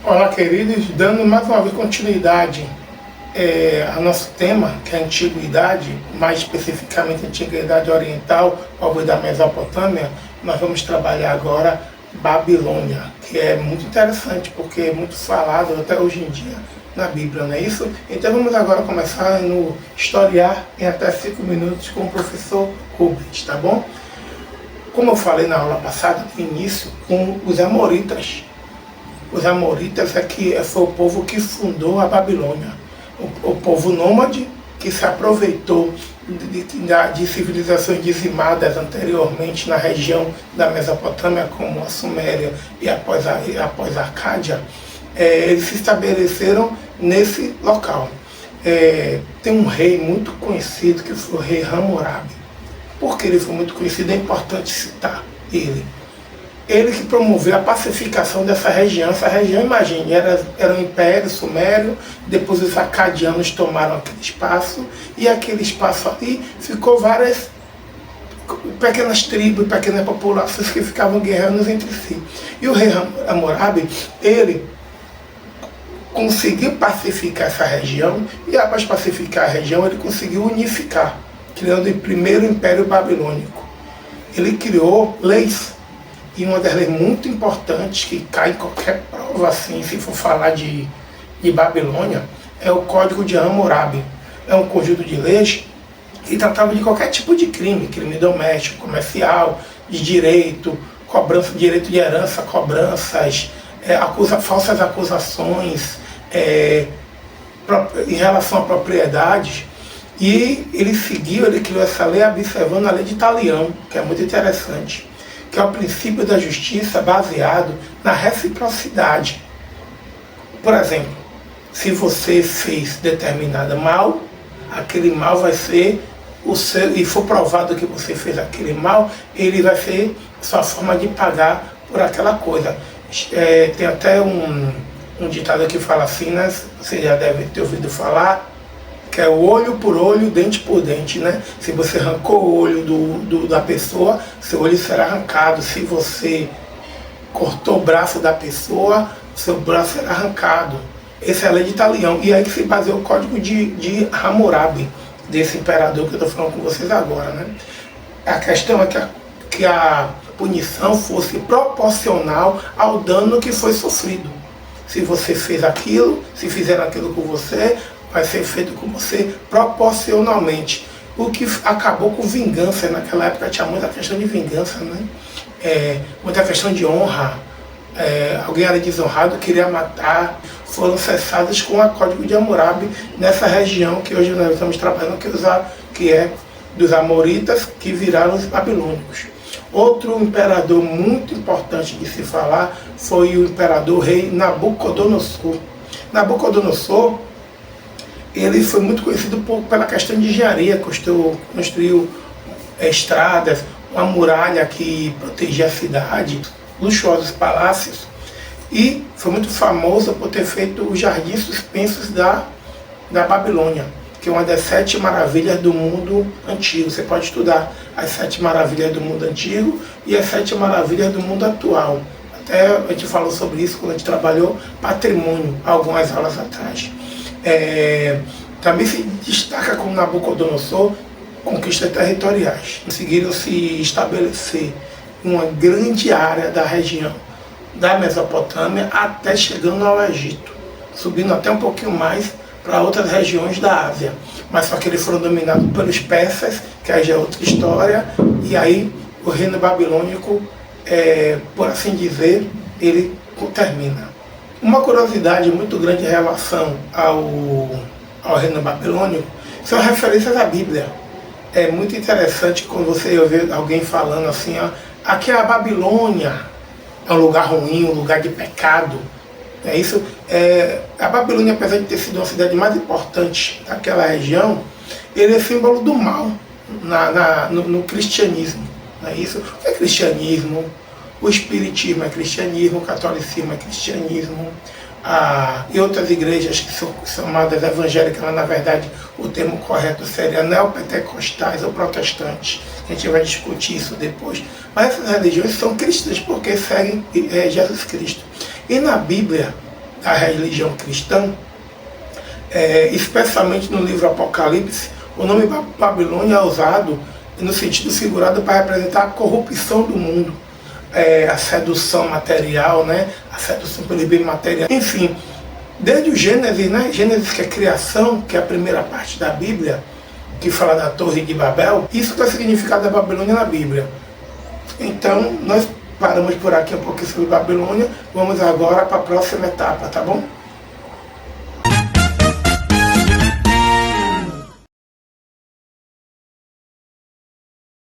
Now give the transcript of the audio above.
Olá, queridos, dando mais uma vez continuidade ao nosso tema, que é a Antiguidade, mais especificamente a Antiguidade Oriental, povos da Mesopotâmia. Nós vamos trabalhar agora Babilônia, que é muito interessante, porque é muito falado até hoje em dia na Bíblia, não é isso? Então vamos agora começar no historiar em até 5 minutos com o professor Rubens, tá bom? Como eu falei na aula passada, no início, com os Amoritas. Os Amoritas foi o povo que fundou a Babilônia. O povo nômade que se aproveitou de civilizações dizimadas anteriormente na região da Mesopotâmia, como a Suméria e após a Arcádia, eles se estabeleceram nesse local. Tem um rei muito conhecido que foi o rei Hammurabi. Por que ele foi muito conhecido? É importante citar ele. Ele que promoveu a pacificação dessa região. Essa região, imagine, era um império sumério, depois os acadianos tomaram aquele espaço, e aquele espaço ali ficou várias pequenas tribos, pequenas populações que ficavam guerreando entre si. E o rei Hammurabi, ele conseguiu pacificar essa região, e após pacificar a região, ele conseguiu unificar, criando o primeiro império babilônico. Ele criou leis, e uma das leis muito importantes que cai em qualquer prova, assim, se for falar de Babilônia, é o Código de Hammurabi. É um conjunto de leis que tratava de qualquer tipo de crime doméstico, comercial, de direito, cobrança, direito de herança, cobranças, falsas acusações em relação a propriedades. E ele criou essa lei observando a lei de Talião, que é muito interessante, que é o princípio da justiça baseado na reciprocidade. Por exemplo, se você fez determinado mal, aquele mal vai ser o seu, e for provado que você fez aquele mal, ele vai ser sua forma de pagar por aquela coisa. Tem até um ditado que fala assim, né? Você já deve ter ouvido falar, que é o olho por olho, dente por dente, né? Se você arrancou o olho da pessoa, seu olho será arrancado. Se você cortou o braço da pessoa, seu braço será arrancado. Essa é a lei de Talião. E aí que se baseou o código de Hammurabi, desse imperador que eu estou falando com vocês agora, né? A questão é que a punição fosse proporcional ao dano que foi sofrido. Se você fez aquilo, se fizeram aquilo com você, vai ser feito com você proporcionalmente. O que acabou com vingança. Naquela época tinha muita questão de vingança, né? Muita questão de honra. Alguém era desonrado, queria matar. Foram cessadas com o Código de Hammurabi nessa região que hoje nós estamos trabalhando, que é dos Amoritas, que viraram os babilônicos. Outro imperador muito importante de se falar foi o imperador rei Nabucodonosor. Nabucodonosor, ele foi muito conhecido pela questão de engenharia, construiu estradas, uma muralha que protegia a cidade, luxuosos palácios, e foi muito famoso por ter feito os jardins suspensos da Babilônia, que é uma das 7 maravilhas do mundo antigo. Você pode estudar as 7 maravilhas do mundo antigo e as 7 maravilhas do mundo atual. Até a gente falou sobre isso quando a gente trabalhou patrimônio, algumas aulas atrás. Também se destaca como Nabucodonosor conquistas territoriais. Conseguiram se estabelecer em uma grande área da região da Mesopotâmia até chegando ao Egito, subindo até um pouquinho mais para outras regiões da Ásia. Mas só que eles foram dominados pelos persas, que aí já é outra história, e aí o reino babilônico, por assim dizer, ele termina. Uma curiosidade muito grande em relação ao reino babilônico são referências à Bíblia. É muito interessante quando você ouve alguém falando assim, ó, aqui é a Babilônia, é um lugar ruim, um lugar de pecado. A Babilônia, apesar de ter sido uma cidade mais importante daquela região, ele é símbolo do mal no cristianismo. Não é isso? O que é cristianismo? O espiritismo é cristianismo, o catolicismo é cristianismo, e outras igrejas que são chamadas evangélicas, mas na verdade o termo correto seria neopentecostais ou protestantes. A gente vai discutir isso depois. Mas essas religiões são cristãs porque seguem Jesus Cristo. E na Bíblia, da religião cristã, especialmente no livro Apocalipse, o nome Babilônia é usado no sentido figurado para representar a corrupção do mundo, a sedução material, né? A sedução pelo bem material. Enfim, desde o Gênesis, né? Gênesis, que é criação, que é a primeira parte da Bíblia, que fala da Torre de Babel, isso que é o significado da Babilônia na Bíblia. Então, nós paramos por aqui um pouquinho sobre Babilônia, vamos agora para a próxima etapa, tá bom?